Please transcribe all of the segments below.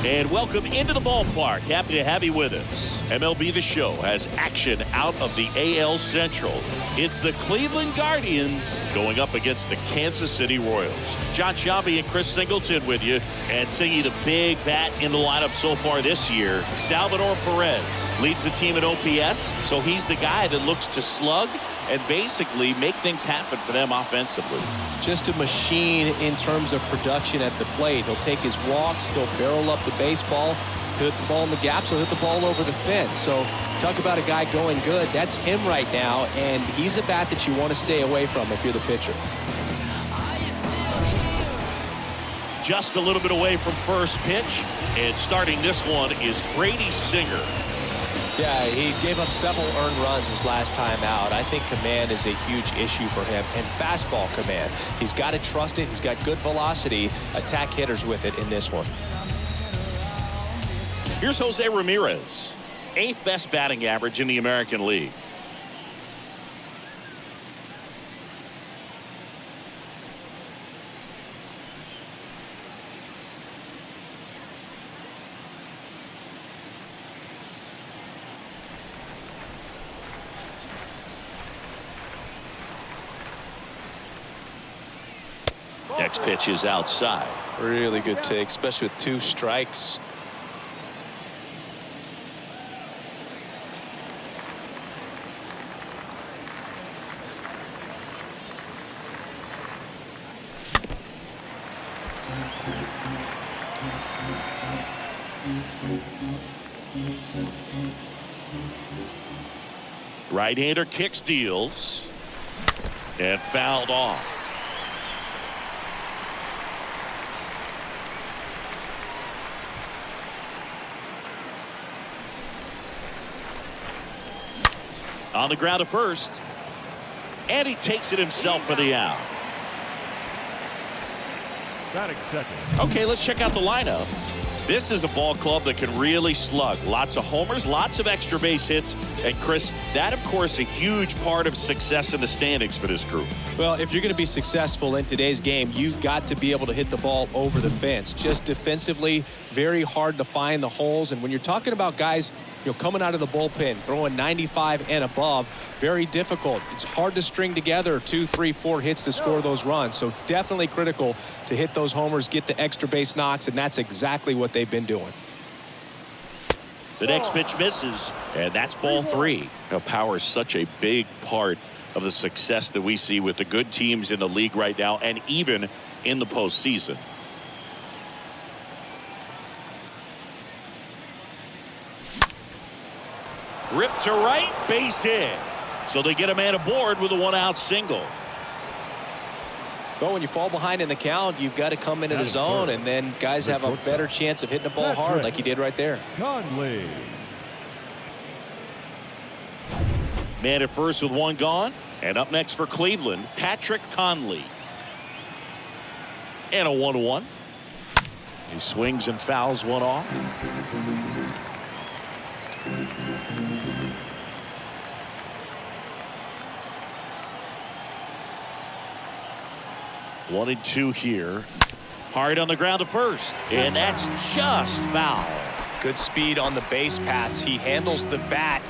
And welcome into the ballpark. Happy to have you with us. MLB The Show has action out of the AL Central. It's the Cleveland Guardians going up against the Kansas City Royals. John Sciambi and Chris Singleton with you, and singing the big bat in the lineup so far this year. Salvador Perez leads the team in OPS, so he's the guy that looks to slug and basically make things happen for them offensively. Just a machine in terms of production at the plate. He'll take his walks, he'll barrel up the baseball, hit the ball in the gaps, he'll hit the ball over the fence. So talk about a guy going good. That's him right now, and he's a bat that you want to stay away from if you're the pitcher. Just a little bit away from first pitch, and starting this one is Brady Singer. Yeah, he gave up several earned runs his last time out. I think command is a huge issue for him, and fastball command. He's got to trust it. He's got good velocity. Attack hitters with it in this one. Here's Jose Ramirez, 8th best batting average in the American League. Next pitch is outside. Really good take, especially with 2 strikes. Right-hander kick steals and fouled off. On the ground to first, and he takes it himself for the out. Batting second. Okay, let's check out the lineup. This is a ball club that can really slug. Lots of homers, lots of extra base hits. And Chris, that of course a huge part of success in the standings for this group. Well, if you're going to be successful in today's game, you've got to be able to hit the ball over the fence. Just defensively, very hard to find the holes. And when you're talking about guys, coming out of the bullpen, throwing 95 and above, very difficult. It's hard to string together 2, 3, 4 hits to score those runs. So definitely critical to hit those homers, get the extra base knocks, and that's exactly what they've been doing. The next pitch misses, and that's ball 3. Now, power is such a big part of the success that we see with the good teams in the league right now, and even in the postseason. Ripped to right, base hit. So they get a man aboard with a 1-out single. But when you fall behind in the count, you've got to come into the zone, and then guys have a better chance of hitting the ball hard like he did right there. Conley. Man at first with 1 gone. And up next for Cleveland, Patrick Conley. And a 1-1. He swings and fouls one off. One and 2 here. Hard on the ground to first. And that's just foul. Good speed on the base pass. He handles the bat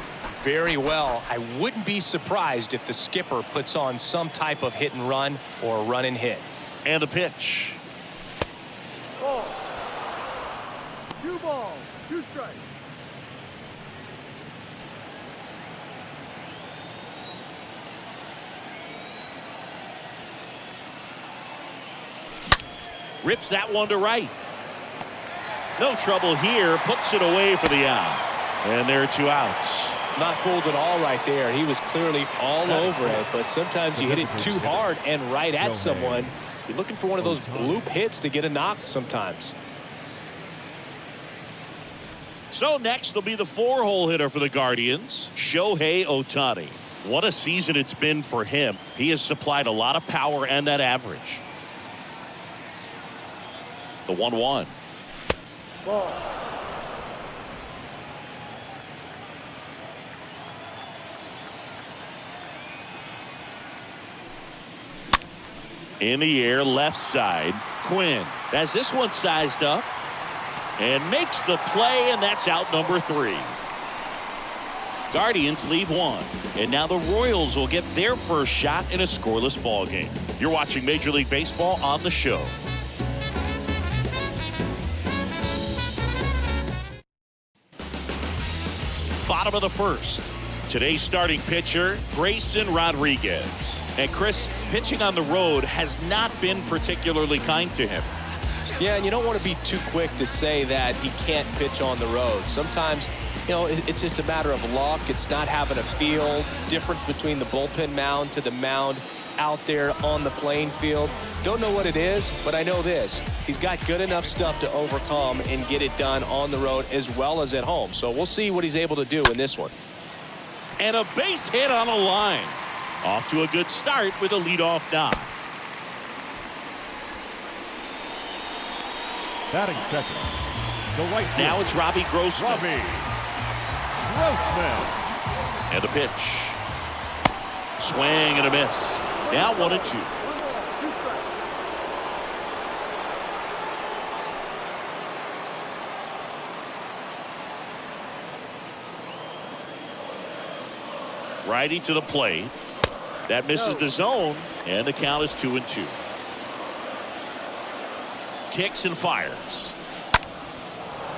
very well. I wouldn't be surprised if the skipper puts on some type of hit and run or run and hit. And the pitch. 2 balls, 2 strikes. Rips that one to right. No trouble here. Puts it away for the out. And there are 2 outs. Not fooled at all right there. He was clearly all over it, but sometimes you hit it too hard and right at someone. You're looking for one of those bloop hits to get a knock sometimes. So next will be the 4-hole hitter for the Guardians, Shohei Ohtani. What a season it's been for him. He has supplied a lot of power and that average. The 1-1. In the air, left side. Quinn has this one sized up. and makes the play, and that's out number 3. Guardians leave 1, and now the Royals will get their first shot in a scoreless ball game. You're watching Major League Baseball on the show. Bottom of the first. Today's starting pitcher, Grayson Rodriguez. And Chris, pitching on the road has not been particularly kind to him. Yeah, and you don't want to be too quick to say that he can't pitch on the road. Sometimes, it's just a matter of luck. It's not having a feel. Difference between the bullpen mound to the mound out there on the playing field. Don't know what it is, but I know this. He's got good enough stuff to overcome and get it done on the road as well as at home. So we'll see what he's able to do in this one. And a base hit on a line. Off to a good start with a leadoff knock. Batting second, the right field. Now it's Robbie Grossman. Robbie Grossman. And the pitch. Swing and a miss. Now 1-2. Righty to the plate. That misses the zone, and the count is 2-2. Kicks and fires.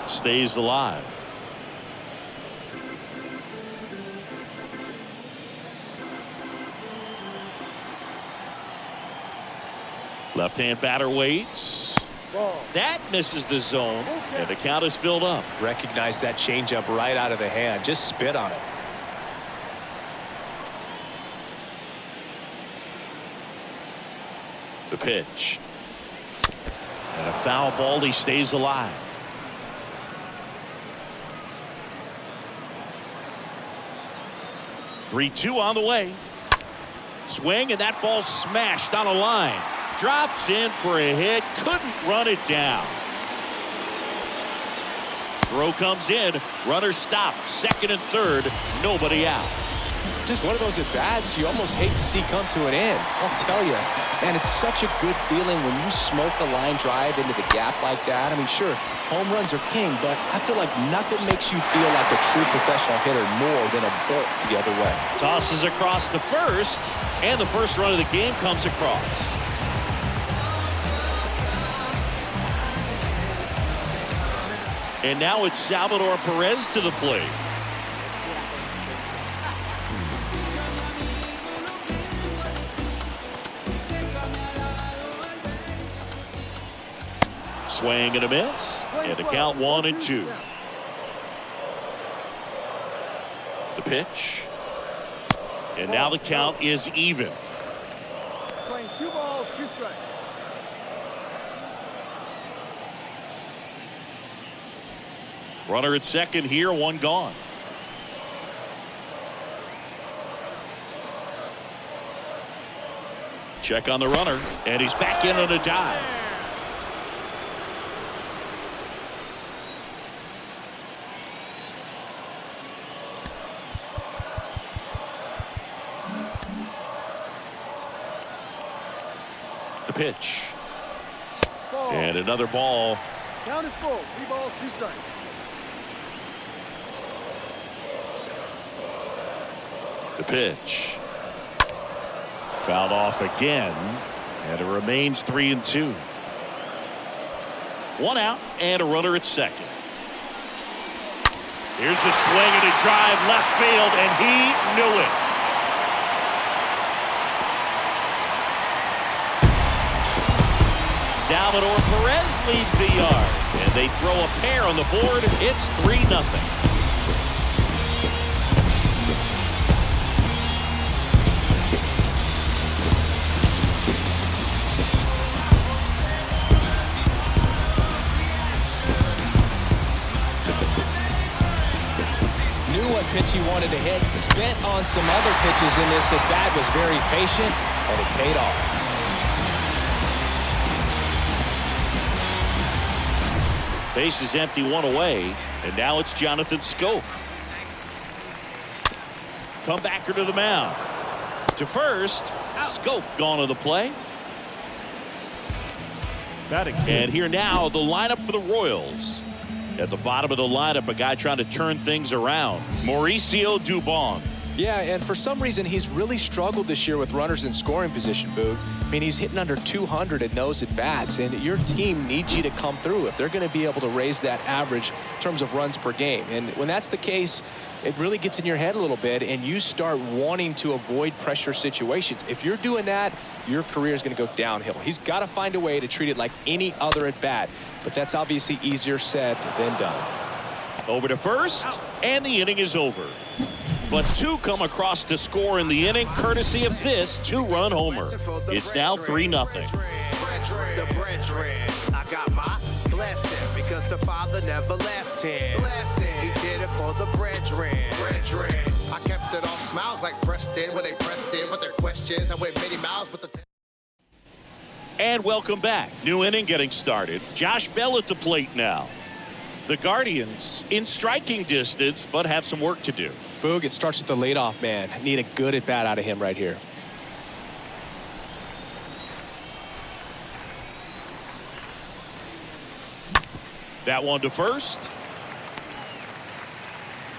Stays alive. Left-hand batter waits. That misses the zone, and the count is filled up. Recognize that changeup right out of the hand. Just spit on it. The pitch. And a foul ball. He stays alive. Three-two on the way. Swing, and that ball smashed on a line. Drops in for a hit. Couldn't run it down. Throw comes in. Runner stopped. Second and third. Nobody out. Just one of those at-bats you almost hate to see come to an end. I'll tell you. And it's such a good feeling when you smoke a line drive into the gap like that. I mean, sure, home runs are king, but I feel like nothing makes you feel like a true professional hitter more than a bolt the other way. Tosses across to first, and the first run of the game comes across. And now it's Salvador Perez to the plate. Swing and a miss, and the count 1-2. The pitch, and now the count is even. Playing 2 balls, 2 strikes. Runner at second here, 1 gone. Check on the runner, and he's back in on a dive. The pitch. Ball. And another ball. Count is full. 3 balls, 2 strikes. The pitch. Fouled off again, and it remains 3-2. 1 out and a runner at second. Here's a swing and a drive left field, and he knew it. Salvador Perez leaves the yard, and they throw a pair on the board. It's 3-0. Knew what pitch he wanted to hit. Spent on some other pitches in this at-bat. Was very patient, and it paid off. Base is empty, 1 away, and now it's Jonathan Schoop. Comebacker to the mound. To first, Schoop gone to the play. Batting And here now, the lineup for the Royals. At the bottom of the lineup, a guy trying to turn things around, Mauricio Dubon. Yeah, and for some reason, he's really struggled this year with runners in scoring position, Boog. I mean, he's hitting under 200 in those at-bats, and your team needs you to come through if they're going to be able to raise that average in terms of runs per game. And when that's the case, it really gets in your head a little bit, and you start wanting to avoid pressure situations. If you're doing that, your career is going to go downhill. He's got to find a way to treat it like any other at-bat, but that's obviously easier said than done. Over to first, and the inning is over. But two come across to score in the inning, courtesy of this two-run homer. It's now 3-0. I got my blessing because the Father never left him. He did it for the brethren. I kept it all smiles like Preston when they pressed in with their questions. I went many miles with the. And welcome back. New inning getting started. Josh Bell at the plate now. The Guardians in striking distance, but have some work to do. Boog, it starts with the leadoff man. Need a good at-bat out of him right here. That one to first.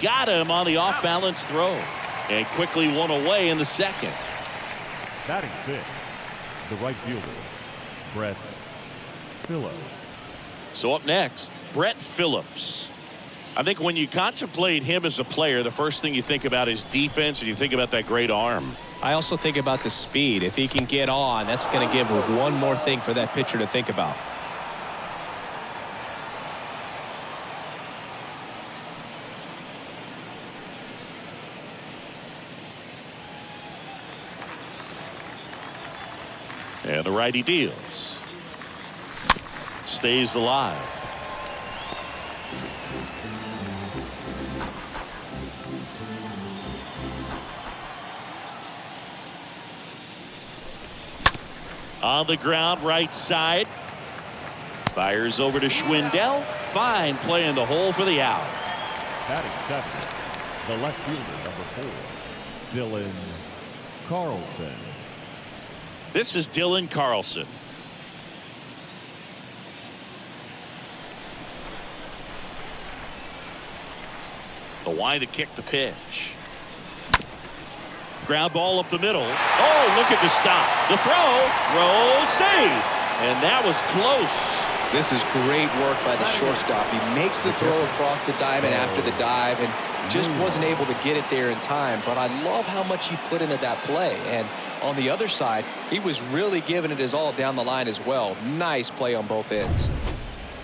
Got him on the off-balance throw. And quickly one away in the second. Batting six, the right fielder, Brett Phillips. So up next, Brett Phillips. I think when you contemplate him as a player, the first thing you think about is defense, and you think about that great arm. I also think about the speed. If he can get on, that's going to give one more thing for that pitcher to think about. And the righty deals. Stays alive. On the ground, right side. Fires over to Schwindel. Fine play in the hole for the out. Batting seven, the left fielder, number 4, Dylan Carlson. This is Dylan Carlson. The wind to kick the pitch. Ground ball up the middle. Oh, look at the stop. The throw save. And that was close. This is great work by the shortstop. He makes the throw across the diamond after the dive and just wasn't able to get it there in time. But I love how much he put into that play. And on the other side, he was really giving it his all down the line as well. Nice play on both ends.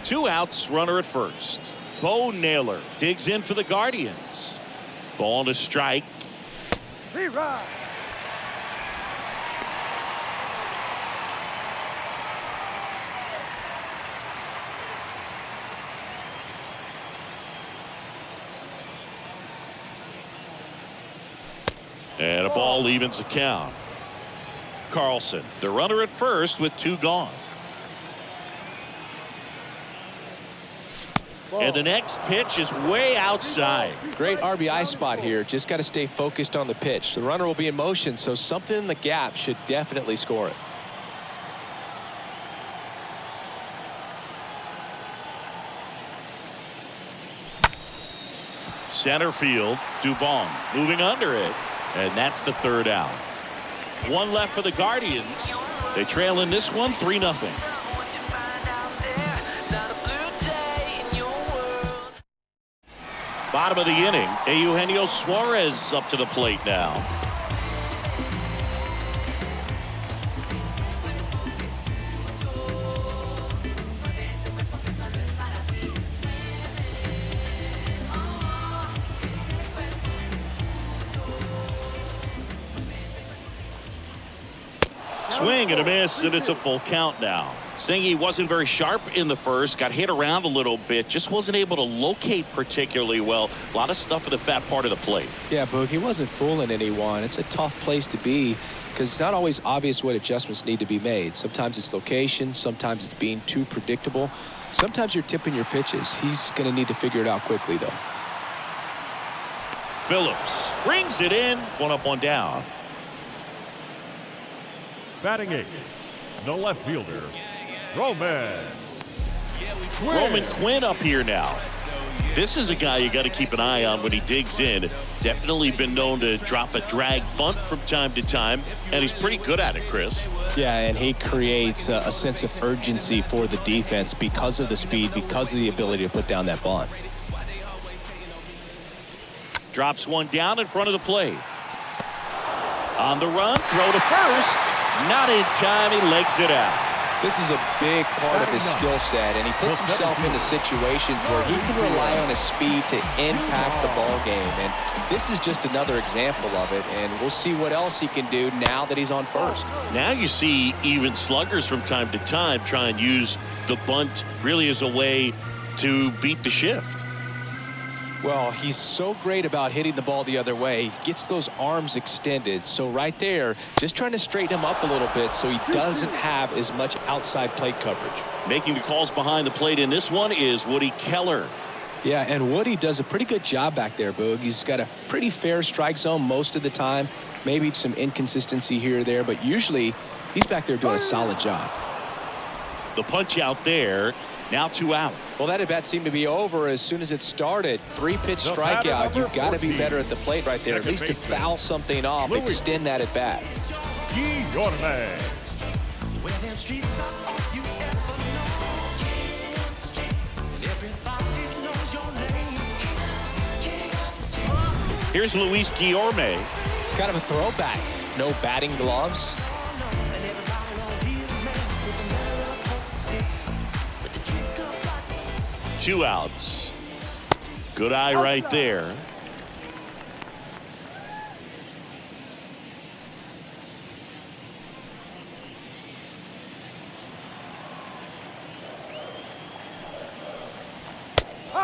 2 outs, runner at first. Bo Naylor digs in for the Guardians. Ball to strike. Right. And a ball evens the count. Carlson, the runner at first with 2 gone. And the next pitch is way outside. Great RBI spot here. Just got to stay focused on the pitch. The runner will be in motion, so something in the gap should definitely score it. Center field, Dubon moving under it. And that's the 3rd out. 1 left for the Guardians. They trail in this one 3-0. Bottom of the inning, Eugenio Suarez up to the plate now. Swing and a miss, and it's a full count now. Singy wasn't very sharp in the first, got hit around a little bit, just wasn't able to locate particularly well. A lot of stuff in the fat part of the plate. Yeah, Boog, he wasn't fooling anyone. It's a tough place to be because it's not always obvious what adjustments need to be made. Sometimes it's location, sometimes it's being too predictable. Sometimes you're tipping your pitches. He's going to need to figure it out quickly, though. Phillips brings it in, 1 up, 1 down. Batting 8, the left fielder, Roman Quinn up here now. This is a guy you got to keep an eye on when he digs in. Definitely been known to drop a drag bunt from time to time, and he's pretty good at it, Chris. Yeah, and he creates a sense of urgency for the defense because of the speed, because of the ability to put down that bunt. Drops one down in front of the plate. On the run, throw to first. Not in time, he legs it out. This is a big part of his skill set, and he puts himself into situations where he can rely on his speed to impact the ball game. And this is just another example of it, and we'll see what else he can do now that he's on first. Now you see even sluggers from time to time try and use the bunt really as a way to beat the shift. Well, he's so great about hitting the ball the other way. He gets those arms extended. So right there, just trying to straighten him up a little bit so he doesn't have as much outside plate coverage. Making the calls behind the plate in this one is Woody Keller. Yeah, and Woody does a pretty good job back there, Boog. He's got a pretty fair strike zone most of the time. Maybe some inconsistency here or there, but usually he's back there doing a solid job. The punch out there. Now 2 out. Well, that at-bat seemed to be over as soon as it started. 3-pitch strikeout. You've got to be better at the plate right there, at least to foul something off, extend that at-bat. Guillorme. Here's Luis Guillorme. Kind of a throwback. No batting gloves. Two outs. Good eye right there.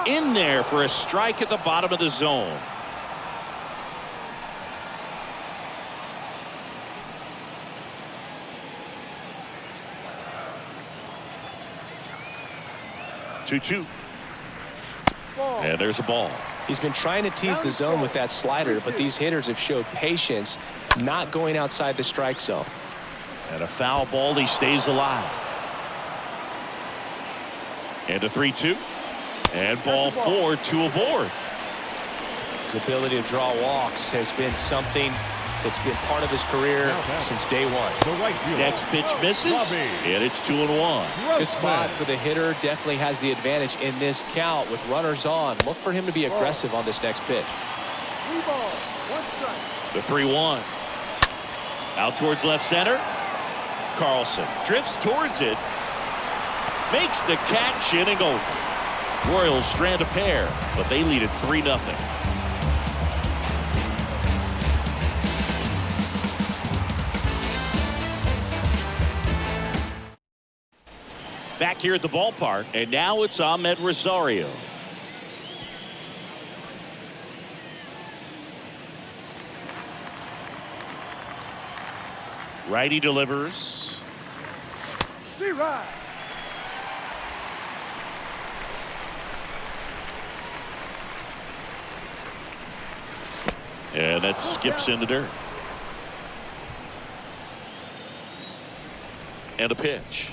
In there for a strike at the bottom of the zone. Two. And there's a ball. He's been trying to tease the zone with that slider, but these hitters have showed patience, not going outside the strike zone. And a foul ball, he stays alive. And a 3-2. And ball 4, 2 aboard. His ability to draw walks has been something that's been part of his career since day one. Next pitch misses, and it's 2-1. Good spot for the hitter. Definitely has the advantage in this count with runners on. Look for him to be aggressive on this next pitch. The 3-1. Out towards left center. Carlson drifts towards it. Makes the catch, inning over. Royals strand a pair, but they lead it 3-0. Back here at the ballpark, and now it's Ahmed Rosario. Righty delivers. And that skips in the dirt. And a pitch.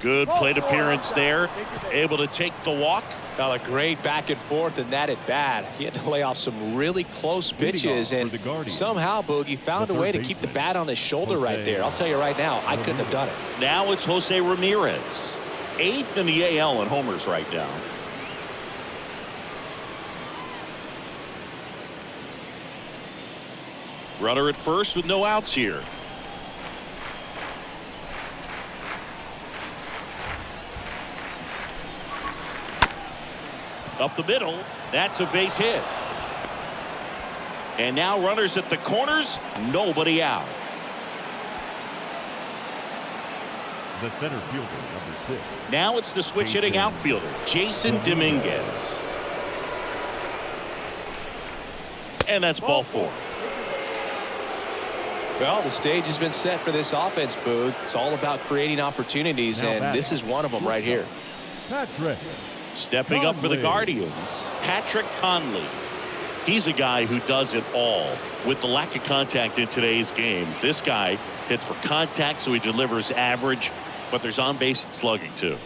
Good plate appearance there. Able to take the walk. Now a great back and forth in that at bat. He had to lay off some really close pitches, and somehow Boogie found a way to keep the bat on his shoulder right there. I'll tell you right now, I couldn't have done it. Now it's Jose Ramirez, 8th in the AL in homers right now. Runner at first with no outs here. Up the middle, that's a base hit. And now runners at the corners, nobody out. The center fielder, number 6. Now it's the switch hitting outfielder, Jason Dominguez. And that's ball 4. Well, the stage has been set for this offense, Boog. It's all about creating opportunities, and this is one of them right here. Patrick. Stepping up for the Guardians, Patrick Conley. He's a guy who does it all. With the lack of contact in today's game, this guy hits for contact, so he delivers average, but there's on base and slugging too.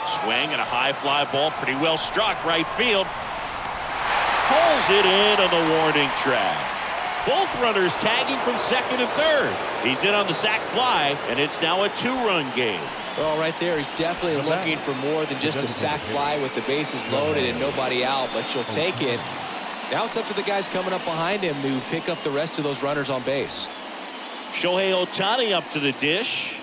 Swing and a high fly ball, pretty well struck right field. Pulls it in on the warning track. Both runners tagging from second and third. He's in on the sac fly, and it's now a 2-run game. Well, right there, he's definitely looking for more than just a sac fly with the bases loaded and nobody out, but you'll take it. Now it's up to the guys coming up behind him to pick up the rest of those runners on base. Shohei Ohtani up to the dish.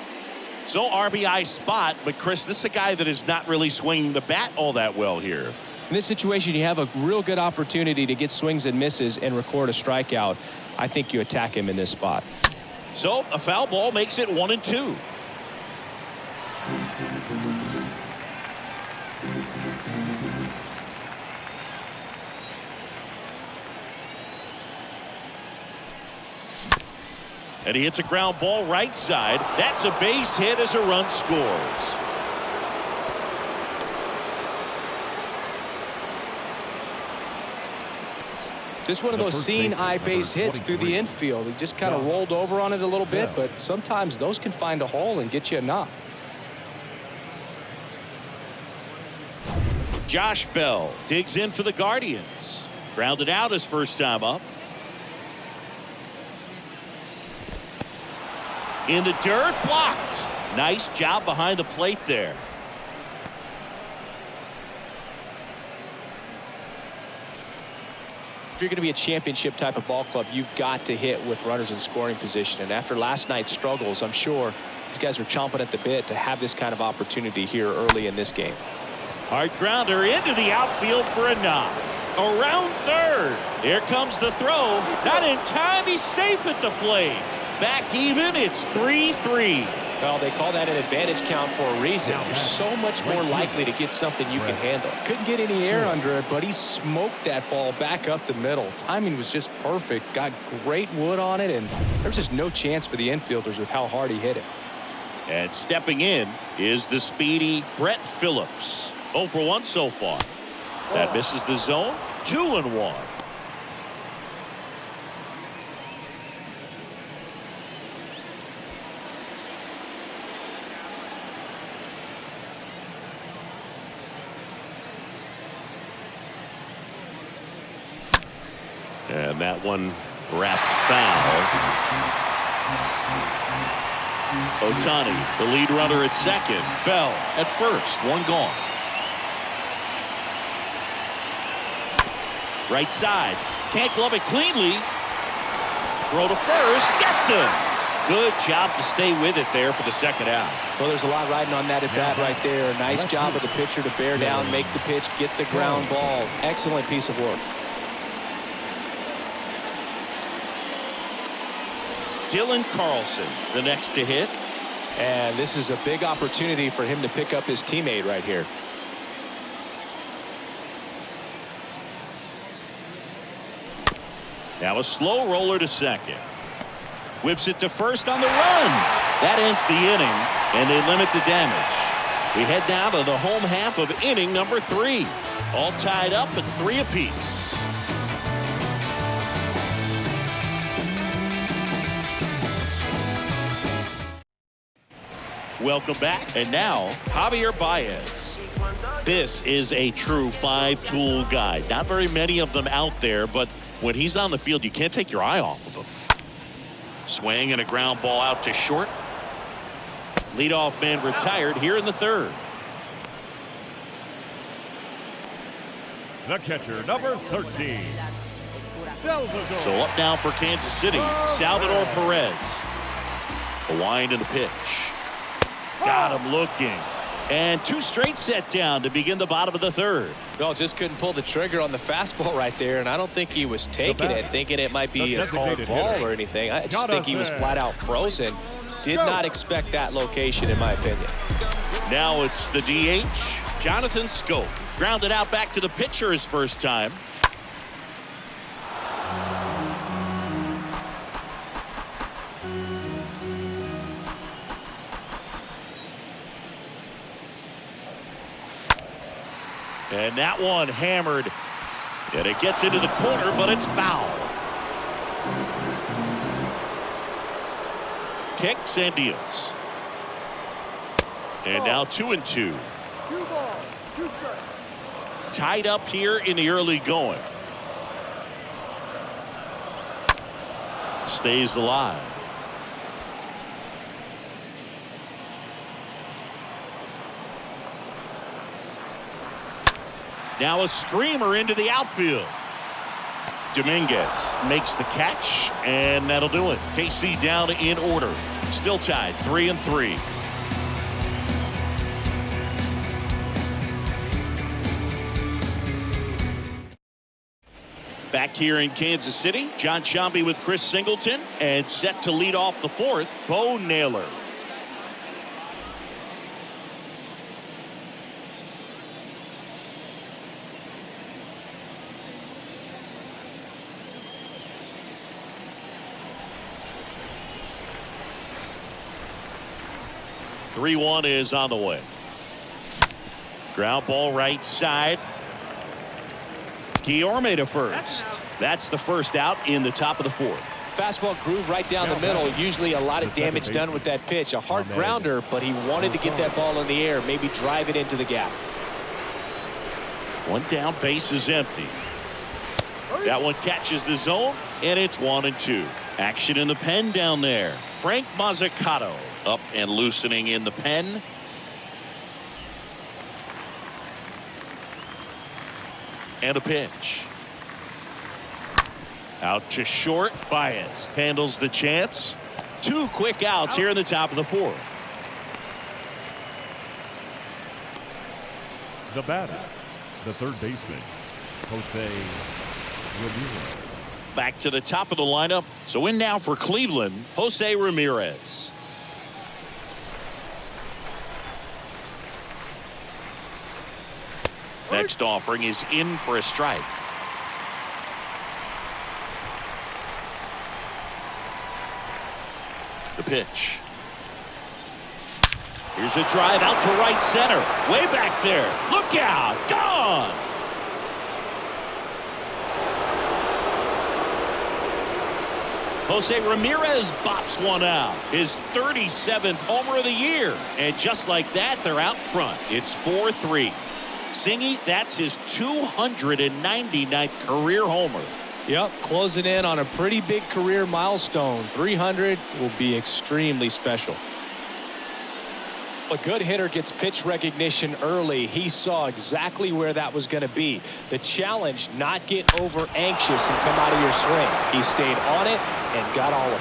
So RBI spot, but Chris, this is a guy that is not really swinging the bat all that well here. In this situation, you have a real good opportunity to get swings and misses and record a strikeout. I think you attack him in this spot. So a foul ball makes it 1-2. And he hits a ground ball right side. That's a base hit as a run scores. Just one of those seeing eye base hits through the infield. He just kind of rolled over on it a little bit, but sometimes those can find a hole and get you a knock. Josh Bell digs in for the Guardians. Grounded out his first time up. In the dirt, blocked. Nice job behind the plate there. If you're going to be a championship type of ball club, you've got to hit with runners in scoring position. And after last night's struggles, I'm sure these guys are chomping at the bit to have this kind of opportunity here early in this game. Hard grounder into the outfield for a knock. Around third. Here comes the throw. Not in time. He's safe at the plate. Back even. It's 3-3. Well, they call that an advantage count for a reason. You're so much more likely to get something you can handle. Couldn't get any air under it, but he smoked that ball back up the middle. Timing was just perfect. Got great wood on it, and there's just no chance for the infielders with how hard he hit it. And stepping in is the speedy Brett Phillips. 0 for 1 so far. That misses the zone. 2-1. And that one wrapped foul. Ohtani, the lead runner at second. Bell at first. One gone. Right side. Can't glove it cleanly. Throw to first. Gets him. Good job to stay with it there for the second out. Well, there's a lot riding on that at bat right there. Nice job of the pitcher to bear down, make the pitch, get the ground ball. Excellent piece of work. Dylan Carlson, the next to hit. And this is a big opportunity for him to pick up his teammate right here. Now a slow roller to second. Whips it to first on the run. That ends the inning, and they limit the damage. We head now to the home half of inning number 3. All tied up at 3 apiece. Welcome back. And now, Javier Baez. This is a true 5-tool guy. Not very many of them out there, but when he's on the field, you can't take your eye off of him. Swing and a ground ball out to short. Leadoff man retired here in the third. The catcher, number 13. Salvador. So up now for Kansas City, Salvador Perez. A wind in the pitch. Got him looking. And 2 straight set down to begin the bottom of the third. Well, just couldn't pull the trigger on the fastball right there, and I don't think he was taking it, thinking it might be a called ball or anything. I just think he was flat out frozen. Did not expect that location, in my opinion. Now it's the DH, Jonathan Schoop. Grounded out back to the pitcher his first time. And that one hammered. And it gets into the corner, but it's foul. Kicks and deals. And now 2-2. Tied up here in the early going. Stays alive. Now a screamer into the outfield. Dominguez makes the catch, and that'll do it. KC down in order. Still tied 3-3. Back here in Kansas City, John Sciambi with Chris Singleton, and set to lead off the fourth, Bo Naylor. (3-1) is on the way. Ground ball right side. Guillorme to first. That's the first out in the top of the fourth. Fastball groove right down the middle. Usually a lot of damage done with that pitch. A hard grounder, but he wanted to get that ball in the air, maybe drive it into the gap. One down, base is empty. That one catches the zone, and it's 1-2. Action in the pen down there. Frank Mozzicato up and loosening in the pen. And a pitch. Out to short. Baez handles the chance. 2 quick outs here in the top of the fourth. The batter, the third baseman, Jose Ramirez. Back to the top of the lineup. So in now for Cleveland, Jose Ramirez. Next offering is in for a strike. The pitch. Here's a drive out to right center. Way back there. Look out. Gone. Jose Ramirez bops one out. His 37th homer of the year. And just like that, they're out front. It's 4-3. Singy, that's his 299th career homer. Yep, closing in on a pretty big career milestone. 300 will be extremely special. A good hitter gets pitch recognition early. He saw exactly where that was going to be. The challenge, not get over anxious and come out of your swing. He stayed on it and got all of it.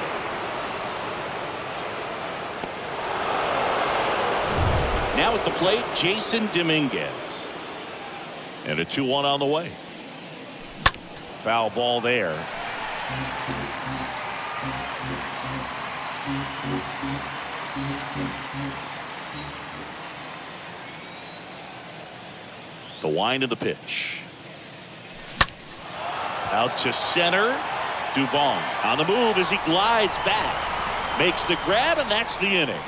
Now at the plate, Jason Dominguez. And a 2-1 on the way. Foul ball there. The wind of the pitch. Out to center. Dubon on the move as he glides back. Makes the grab, and that's the inning.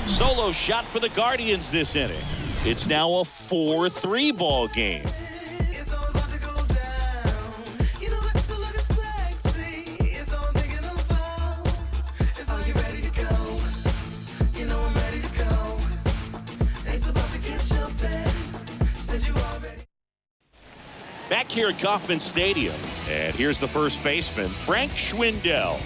Solo shot for the Guardians this inning. It's now a 4-3 ball game. Back here at Kauffman Stadium, and here's the first baseman, Frank Schwindel.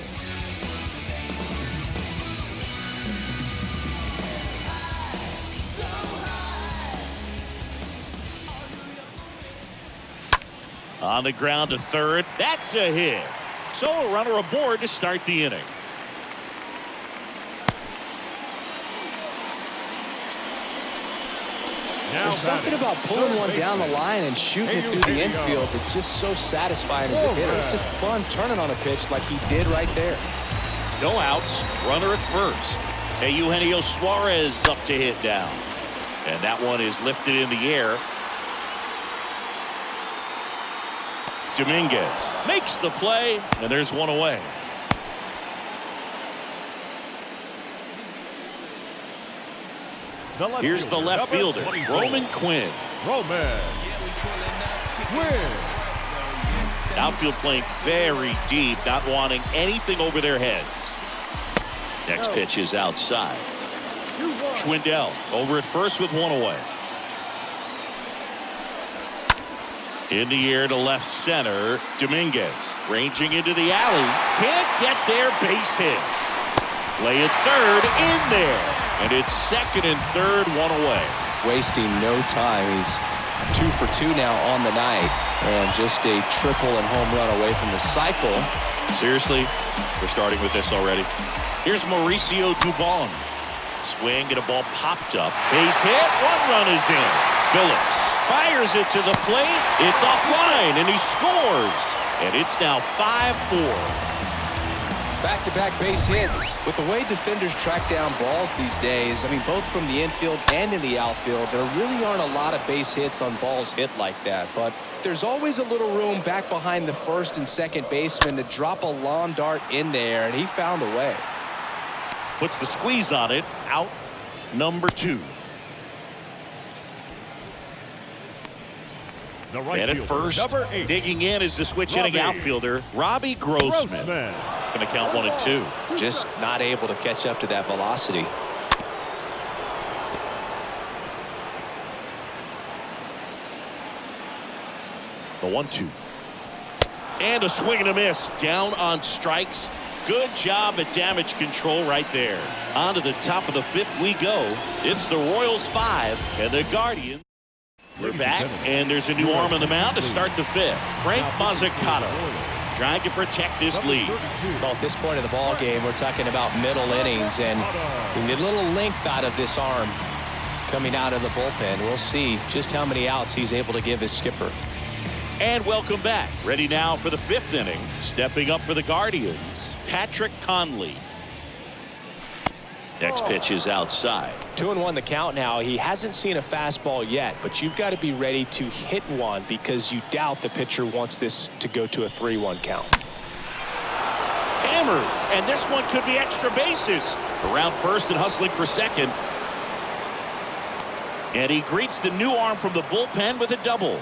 On the ground to third. That's a hit. So a runner aboard to start the inning. There's something about pulling one down the line and shooting it through the infield that's just so satisfying as a hitter. It's just fun turning on a pitch like he did right there. No outs. Runner at first. Eugenio Suarez up to hit down. And that one is lifted in the air. Dominguez makes the play, and there's one away. Here's the left fielder, Roman Quinn. Outfield playing very deep, not wanting anything over their heads. Next pitch is outside. Schwindel over at first with one away. In the air to left center. Dominguez ranging into the alley. Can't get there. Base hit. Play at third. In there. And it's second and third. One away. Wasting no time. He's 2 for 2 now on the night. And just a triple and home run away from the cycle. Seriously, we're starting with this already. Here's Mauricio Dubon. Swing and a ball popped up. Base hit. One run is in. Phillips fires it to the plate. It's offline and he scores. And it's now 5-4. Back-to-back base hits. With the way defenders track down balls these days, I mean, both from the infield and in the outfield, there really aren't a lot of base hits on balls hit like that. But there's always a little room back behind the first and second baseman to drop a lawn dart in there, and he found a way. Puts the squeeze on it. Out number 2. The right And at fielder, first, number 8. digging in is the switch hitting outfielder, Robbie Grossman. Going to count 1 and 2. Just not able to catch up to that velocity. The 1-2. And a swing and a miss. Down on strikes. Good job at damage control right there. On to the top of the 5th we go. It's the Royals 5 and the Guardians. We're back, and there's a new arm on the mound to start the 5th. Frank Mazzucato trying to protect this lead. Well, at this point of the ball game, we're talking about middle innings, and we need a little length out of this arm coming out of the bullpen. We'll see just how many outs he's able to give his skipper. And welcome back. Ready now for the 5th inning. Stepping up for the Guardians, Patrick Conley. Next pitch is outside. 2-1 the count now. He hasn't seen a fastball yet, but you've got to be ready to hit one because you doubt the pitcher wants this to go to a 3-1 count. Hammered, and this one could be extra bases. Around first and hustling for second. And he greets the new arm from the bullpen with a double.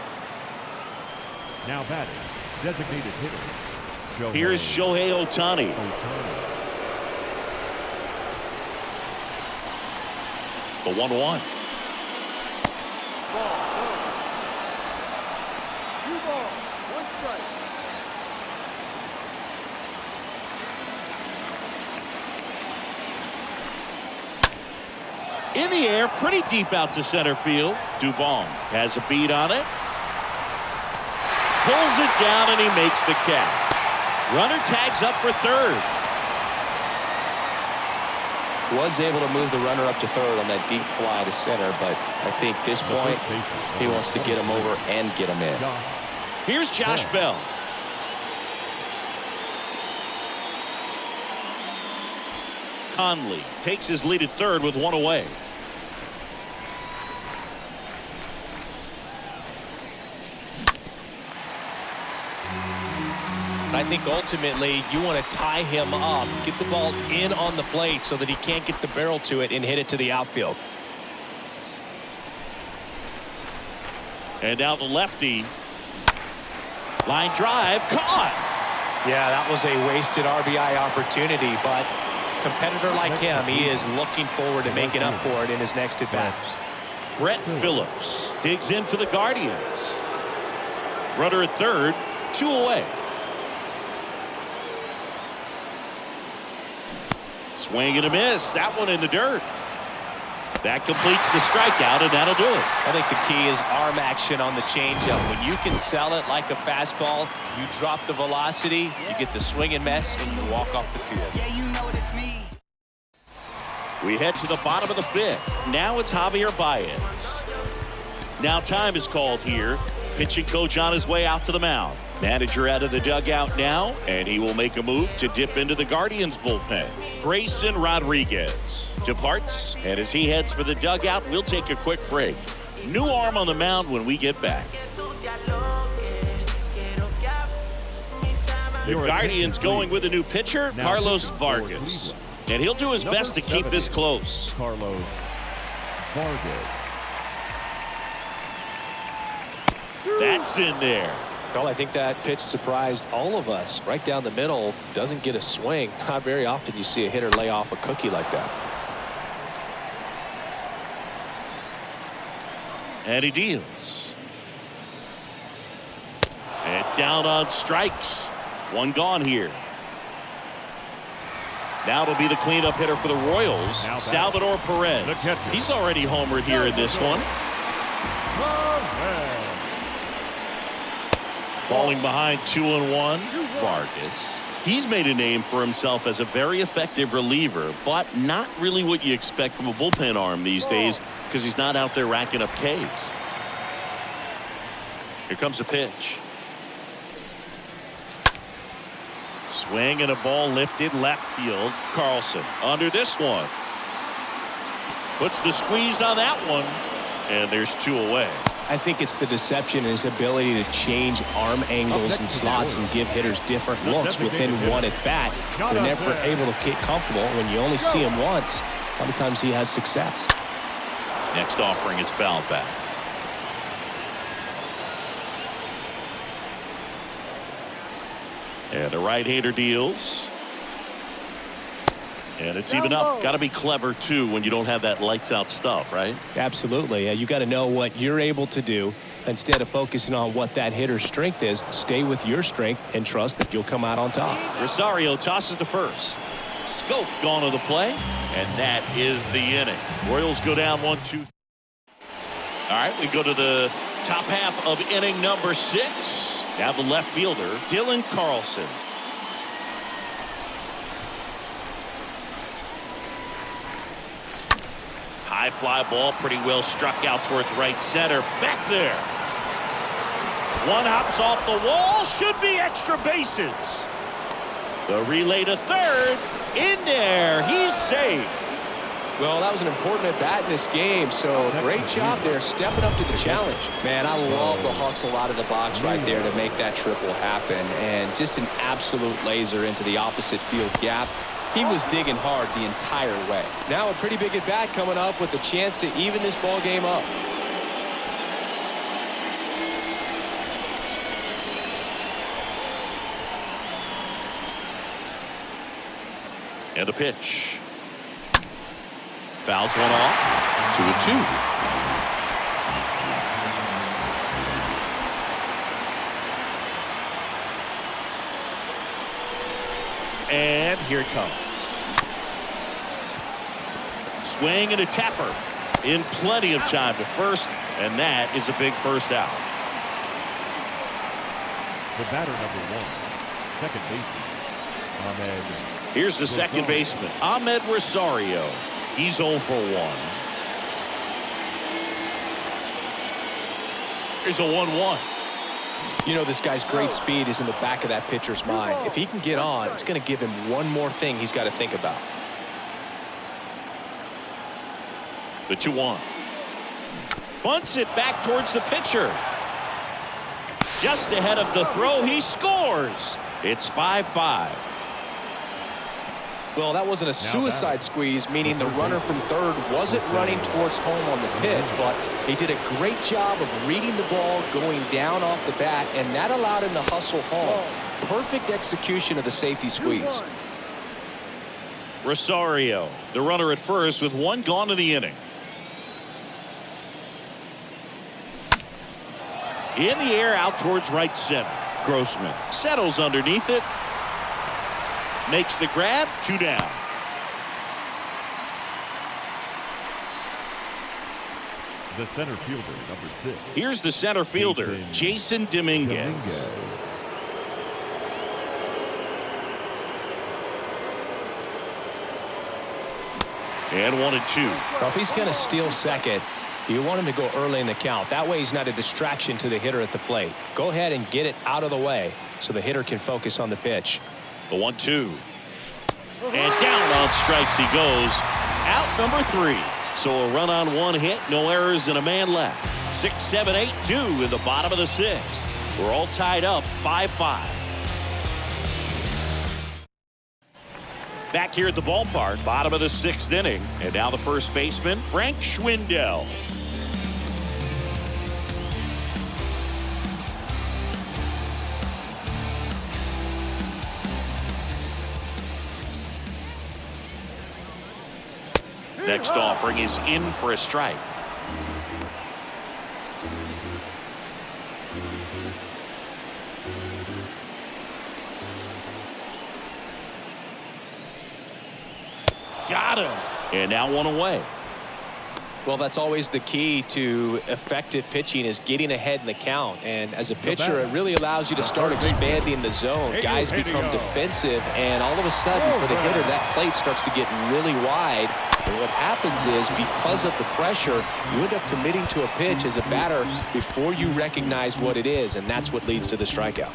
Now batting, designated hitter. Here's Shohei Ohtani. The 1-1. In the air, pretty deep out to center field. Dubon has a beat on it. Pulls it down and he makes the catch. Runner tags up for third. Was able to move the runner up to third on that deep fly to center, but I think this point he wants to get him over and get him in. Here's Josh Bell. Conley takes his lead at third with 1 away. I think ultimately you want to tie him up, get the ball in on the plate so that he can't get the barrel to it and hit it to the outfield. And now the lefty. Line drive, caught. Yeah, that was a wasted RBI opportunity, but competitor like him, he is looking forward to making up for it in his next at bat. Brett Phillips digs in for the Guardians. Runner at third, 2 away. Swing and a miss. That one in the dirt. That completes the strikeout, and that'll do it. I think the key is arm action on the changeup. When you can sell it like a fastball, you drop the velocity, you get the swing and miss, and you walk off the field. Yeah, you know it's me. We head to the bottom of the 5th. Now it's Javier Baez. Now time is called here. Pitching coach on his way out to the mound. Manager out of the dugout now, and he will make a move to dip into the Guardians bullpen. Grayson Rodriguez departs, and as he heads for the dugout, we'll take a quick break. New arm on the mound when we get back. The Guardians going with a new pitcher, Carlos Vargas. And he'll do his best to keep this close. Carlos Vargas. That's in there. Well, I think that pitch surprised all of us. Right down the middle, doesn't get a swing. Not very often you see a hitter lay off a cookie like that. And he deals. down on strikes. One gone here. Now it'll be the cleanup hitter for the Royals, Salvador Perez. He's already homered here in this one. Falling behind 2-1, Vargas. He's made a name for himself as a very effective reliever, but not really what you expect from a bullpen arm these days because he's not out there racking up Ks. Here comes a pitch. Swing and a ball lifted left field. Carlson under this one. Puts the squeeze on that one. And there's 2 away. I think it's the deception and his ability to change arm angles and slots and give hitters different looks within one at bat. They're never able to get comfortable. When you only see him once, a lot of times he has success. Next offering is fouled back. And the right-hander deals. And it's even up. Got to be clever, too, when you don't have that lights-out stuff, right? Absolutely. You got to know what you're able to do. Instead of focusing on what that hitter's strength is, stay with your strength and trust that you'll come out on top. Rosario tosses to first. Scope gone to the play. And that is the inning. Royals go down 1-2. All right, we go to the top half of inning number 6. Now the left fielder, Dylan Carlson. High fly ball, pretty well struck out towards right center. Back there. One hops off the wall. Should be extra bases. The relay to third. In there. He's safe. Well, that was an important at-bat in this game, so great job there stepping up to the challenge. Man, I love the hustle out of the box right there to make that triple happen, and just an absolute laser into the opposite field gap. He was digging hard the entire way. Now a pretty big at-bat coming up with a chance to even this ball game up. And a pitch. Fouls one off. 2-2. And here it comes. Swing and a tapper. In plenty of time to first, and that is a big first out. The batter number 1, second baseman, Ahmed. Here's the second baseman, Ahmed Rosario. He's 0 for 1. Here's a 1-1. You know, this guy's great speed is in the back of that pitcher's mind. If he can get on, it's going to give him one more thing he's got to think about. The 2-1. Bunts it back towards the pitcher. Just ahead of the throw, he scores. It's 5-5. Well, that wasn't a suicide squeeze, meaning the runner from third wasn't running towards home on the pitch, but he did a great job of reading the ball, going down off the bat, and that allowed him to hustle home. Perfect execution of the safety squeeze. Rosario, the runner at first with 1 gone in the inning. In the air out towards right center. Grossman settles underneath it. Makes the grab. 2 down. The center fielder, number 6. Here's the center fielder, Jason Dominguez. And 1-2. Well, if he's going to steal second, you want him to go early in the count. That way he's not a distraction to the hitter at the plate. Go ahead and get it out of the way so the hitter can focus on the pitch. The 1-2. And down on strikes he goes. Out number 3. So a run on 1 hit, no errors, and a man left. 6, 7, 8, 2 in the bottom of the 6th. We're all tied up 5-5. Back here at the ballpark, bottom of the 6th inning. And now the first baseman, Frank Schwindel. Next offering is in for a strike. got him. And now one away. Well, that's always the key to effective pitching, is getting ahead in the count. And as a pitcher, it really allows you to start expanding the zone. Guys become defensive, and all of a sudden, for the hitter, that plate starts to get really wide. And what happens is, because of the pressure, you end up committing to a pitch as a batter before you recognize what it is, and that's what leads to the strikeout.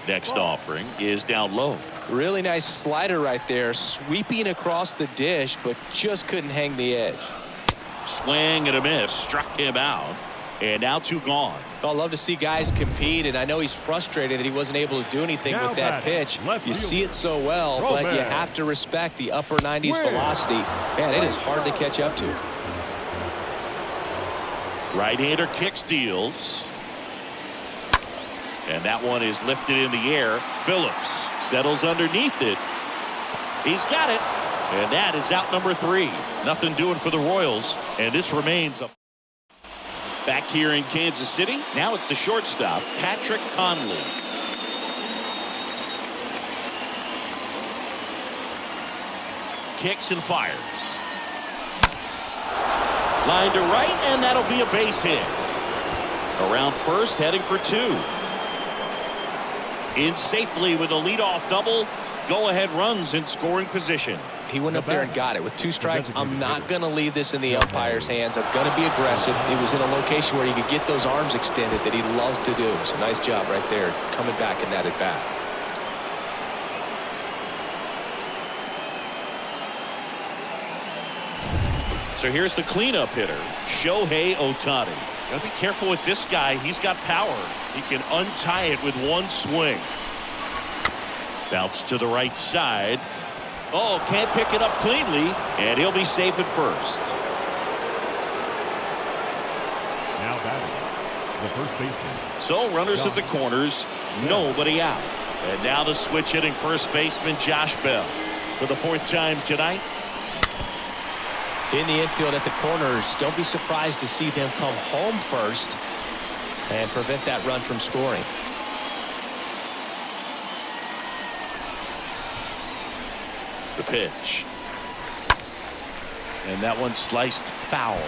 Next offering is down low. Really nice slider right there, sweeping across the dish, but just couldn't hang the edge. Swing and a miss, struck him out, and now 2 gone. I love to see guys compete, and I know he's frustrated that he wasn't able to do anything Now with that batting, pitch. left You fielder, see it so well, but you Robert. have to respect the upper 90s velocity. Man, it is hard to catch up to. Right-hander kick steals. And that one is lifted in the air. Phillips settles underneath it. He's got it. And that is out number 3. Nothing doing for the Royals. And this remains a... Back here in Kansas City, now it's the shortstop, Patrick Conley. Kicks and fires. Line to right, and that'll be a base hit. Around first, heading for 2. In safely with a leadoff double. Go-ahead runs in scoring position. He went up there and got it. With 2 strikes, I'm not going to leave this in the umpire's hands. I'm going to be aggressive. It was in a location where he could get those arms extended that he loves to do. So nice job right there, coming back in that at bat. So here's the cleanup hitter, Shohei Ohtani. Gotta be careful with this guy. He's got power. He can untie it with one swing. Bounce to the right side. Oh, can't pick it up cleanly, and he'll be safe at first. Now batting, the first baseman. So runners at the corners, nobody out. And now the switch hitting first baseman Josh Bell for the 4th time tonight. In the infield at the corners, don't be surprised to see them come home first and prevent that run from scoring. The pitch. And that one sliced foul.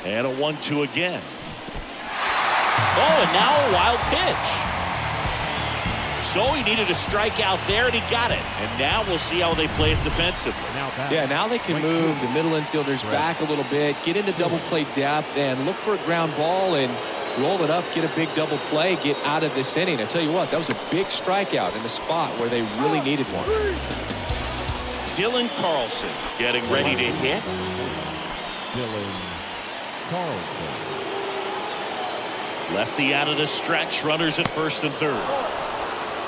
And a 1-2 again. Oh, and now a wild pitch. So he needed a strikeout there, and he got it. And now we'll see how they play it defensively. Yeah, now they can move the middle infielders back a little bit, get into double play depth, and look for a ground ball and roll it up, get a big double play, get out of this inning. I tell you what, that was a big strikeout in a spot where they really needed one. Dylan Carlson getting ready to hit. Dylan Carlson. Lefty out of the stretch, runners at first and third.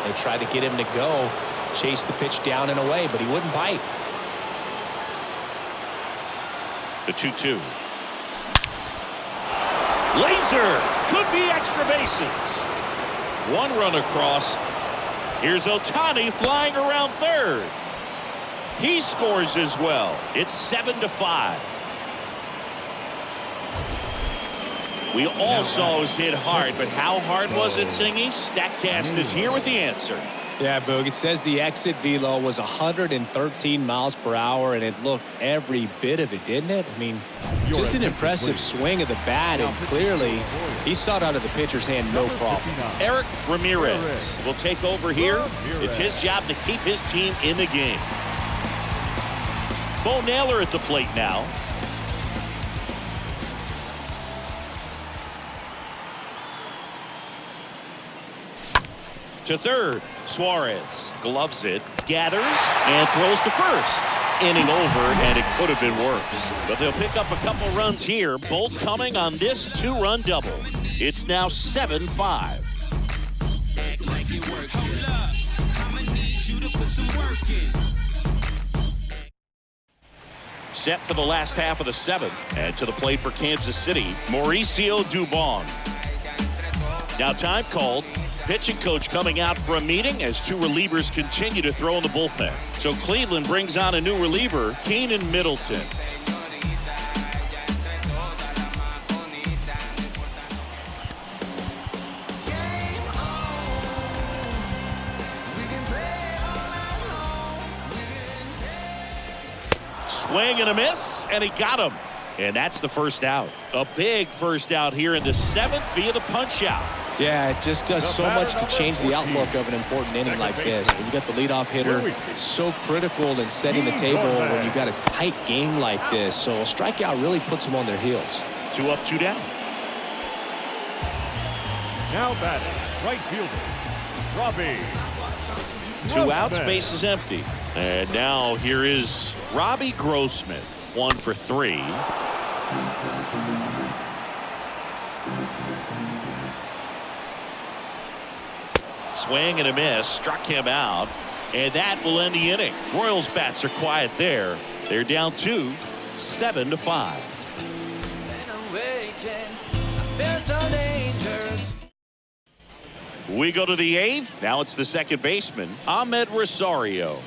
They tried to get him to go, chase the pitch down and away, but he wouldn't bite. The 2-2. Laser could be extra bases. 1 run across. Here's Ohtani flying around third. He scores as well. It's 7-5. We all saw it was hit hard, but how hard was it, Singy? StatCast is here with the answer. Yeah, Boog, it says the exit velo was 113 miles per hour, and it looked every bit of it, didn't it? I mean, just an impressive swing of the bat, and clearly he saw it out of the pitcher's hand, no problem. Eric Ramirez will take over here. It's his job to keep his team in the game. Bo Naylor at the plate now. To third, Suarez gloves it, gathers, and throws to first. Inning over, and it could have been worse. But they'll pick up a couple runs here, both coming on this 2-run double. It's now 7-5. Set for the last half of the 7th, and to the plate for Kansas City, Mauricio Dubon. Now time called Pitching coach coming out for a meeting as two relievers continue to throw in the bullpen. So Cleveland brings on a new reliever, Keenan Middleton. Swing and a miss, and he got him. And that's the first out. A big first out here in the 7th via the punch out. Yeah, it just does so much to change the outlook of an important inning like this. When you got the leadoff hitter, it's so critical in setting the table when you got a tight game like this. So a strikeout really puts them on their heels. 2 up, 2 down. Now batting, right fielder, Robbie. 2 outs, base is empty. And now here is Robbie Grossman. 1 for 3. Swing and a miss, struck him out, and that will end the inning. Royals bats are quiet there. They're down 2, 7-5. We go to the 8th. Now it's the second baseman, Ahmed Rosario.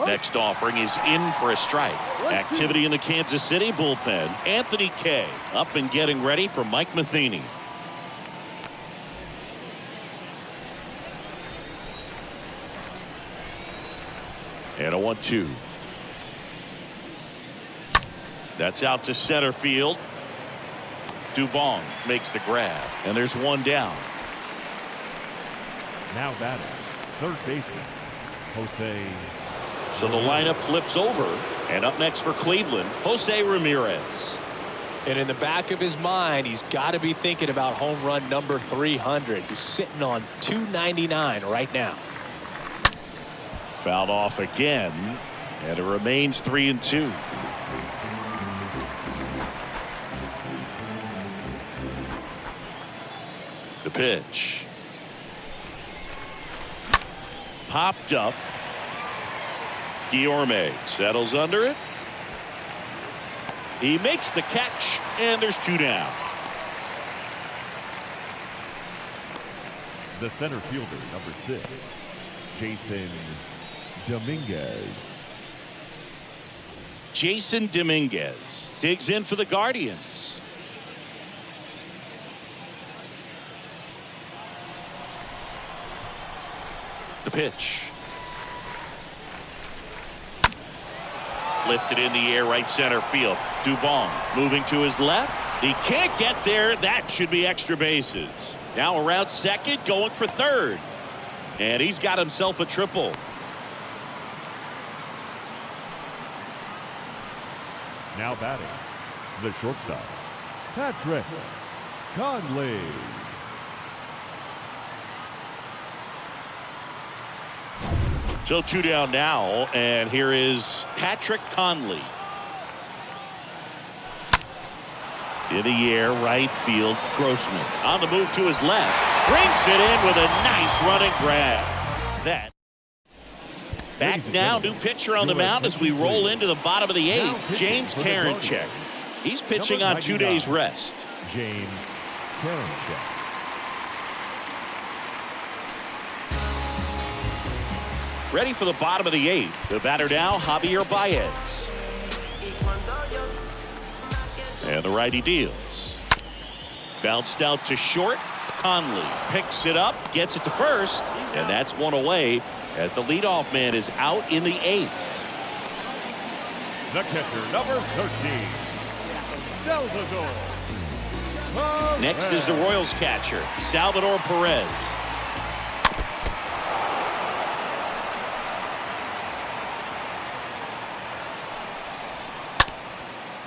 Next offering is in for a strike. Activity in the Kansas City bullpen. Anthony Kay up and getting ready for Mike Matheny. And a 1-2. That's out to center field. Dubon makes the grab, and there's 1 down. Now batting, third baseman, Jose. So the lineup flips over, and up next for Cleveland, Jose Ramirez. And in the back of his mind, he's got to be thinking about home run number 300. He's sitting on 299 right now. Fouled off again, and it remains 3-2. The pitch. Popped up. Guillorme settles under it. He makes the catch, and there's 2 down. The center fielder, number 6, Jason Dominguez. Jason Dominguez digs in for the Guardians. The pitch. Lifted in the air, right center field. Dubon moving to his left. He can't get there. That should be extra bases. Now around second, going for third. And he's got himself a triple. Now batting, the shortstop, Patrick Conley. So 2 down now, and here is Patrick Conley. In the air, right field, Grossman on the move to his left. Brings it in with a nice running grab. That. Back now, new pitcher on the mound as we roll into the bottom of the 8th, James Karinchak. He's pitching on 2 days rest. James Karinchak. Ready for the bottom of the 8th. The batter now, Javier Baez. And the righty deals. Bounced out to short. Conley picks it up, gets it to first, and that's 1 away as the leadoff man is out in the 8th. The catcher, number 13, Salvador Perez. Next is the Royals catcher, Salvador Perez.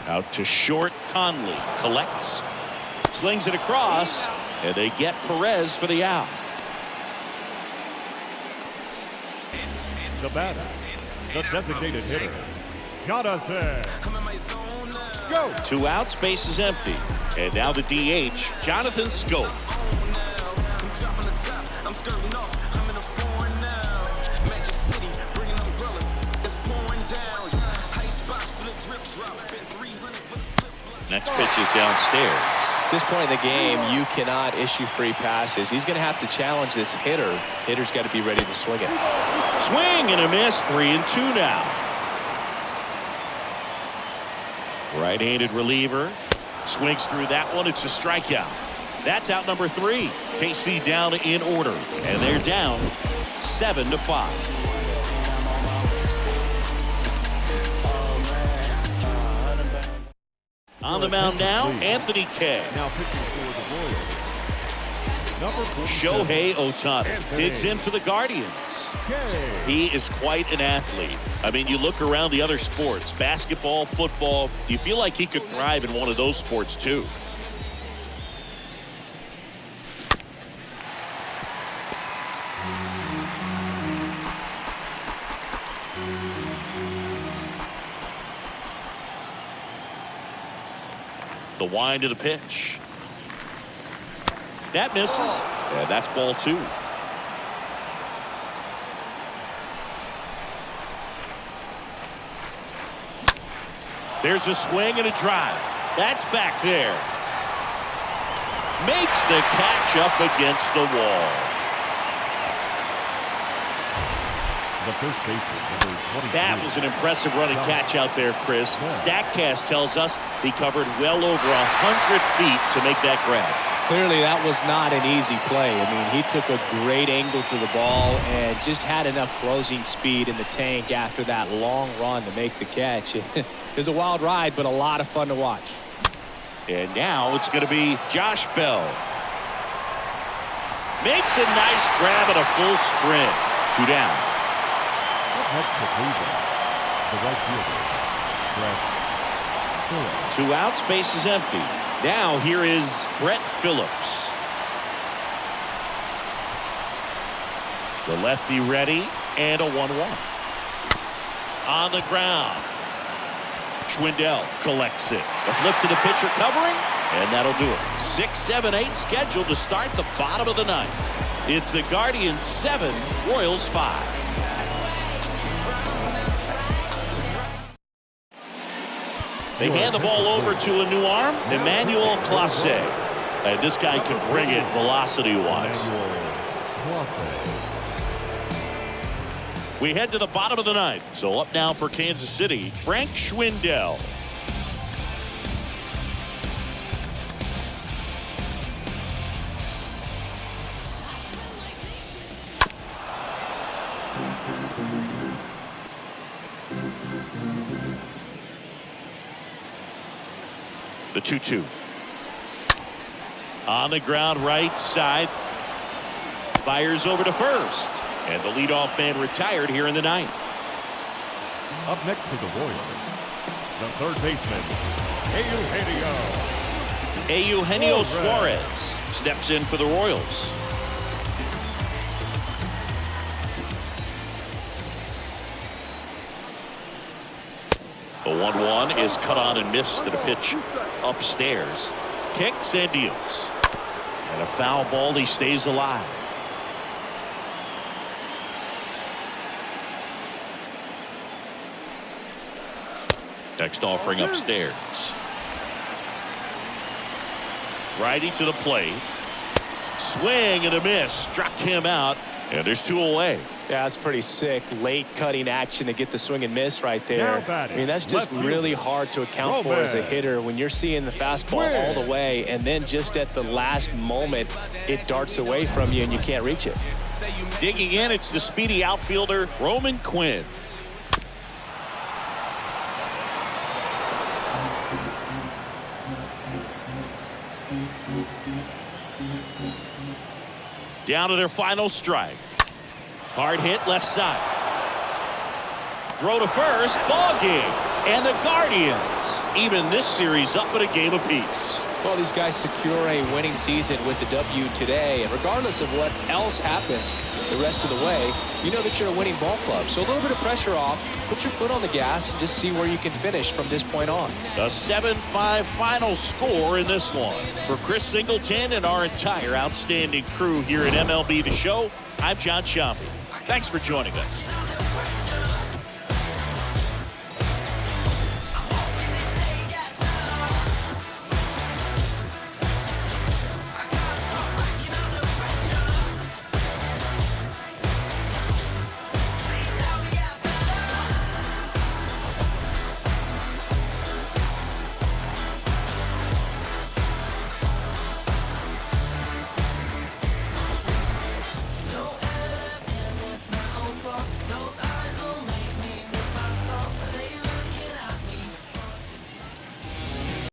Out to short, Conley collects, slings it across, and they get Perez for the out. The batter, the designated hitter, Jonathan Schoop. 2 outs, base is empty. And now the DH, Jonathan Schoop. pitches downstairs. At this point in the game, you cannot issue free passes. He's going to have to challenge this hitter. Hitter's got to be ready to swing it. Swing and a miss. 3-2 now. Right-handed reliever. Swings through that one. It's a strikeout. That's out number 3. KC down in order. And they're down 7-5. On the mound now, Anthony Kay. Now pitching for the Royals. Number 47, Shohei Ohtani digs in for the Guardians. Kay. He is quite an athlete. I mean, you look around the other sports, basketball, football, you feel like he could thrive in one of those sports too. The wind of the pitch. That misses. Yeah, that's ball 2. There's a swing and a drive. That's back there. Makes the catch up against the wall. The first baseman, number 23. That was an impressive running catch out there, Chris. StatCast tells us he covered well over 100 feet to make that grab. Clearly, that was not an easy play. I mean, he took a great angle to the ball and just had enough closing speed in the tank after that long run to make the catch. It was a wild ride, but a lot of fun to watch. And now it's going to be Josh Bell. Makes a nice grab and a full sprint. 2 down. Next to Cleveland, the right fielder, Brett Phillips. 2 outs, base is empty. Now here is Brett Phillips. The lefty ready and a 1-1. On the ground. Schwindel collects it. The flip to the pitcher covering, and that'll do it. 6, 7, 8 scheduled to start the bottom of the 9th. It's the Guardians 7, Royals 5. They hand the ball over to a new arm, Emmanuel Clase. And this guy can bring it velocity-wise. We head to the bottom of the 9th. So up now for Kansas City, Frank Schwindel. The 2-2. On the ground, right side. Fires over to first. And the leadoff man retired here in the 9th. Up next for the Royals, the third baseman, Eugenio Suarez steps in for the Royals. The 1-1 is cut on and missed to the pitch upstairs. Kicks and deals. And a foul ball, he stays alive. Next offering upstairs. Righty to the plate. Swing and a miss. Struck him out. And there's 2 away. Yeah, that's pretty sick. Late cutting action to get the swing and miss right there. I mean, that's just really hard to account for as a hitter when you're seeing the fastball all the way and then just at the last moment it darts away from you and you can't reach it. Digging in, it's the speedy outfielder, Roman Quinn. Down to their final strike. Hard hit left side. Throw to first. Ball game. And the Guardians even this series up at a game apiece. Well, these guys secure a winning season with the W today. And regardless of what else happens the rest of the way, you know that you're a winning ball club. So a little bit of pressure off. Put your foot on the gas and just see where you can finish from this point on. A 7-5 final score in this one. For Chris Singleton and our entire outstanding crew here at MLB The Show, I'm John Sciambi. Thanks for joining us.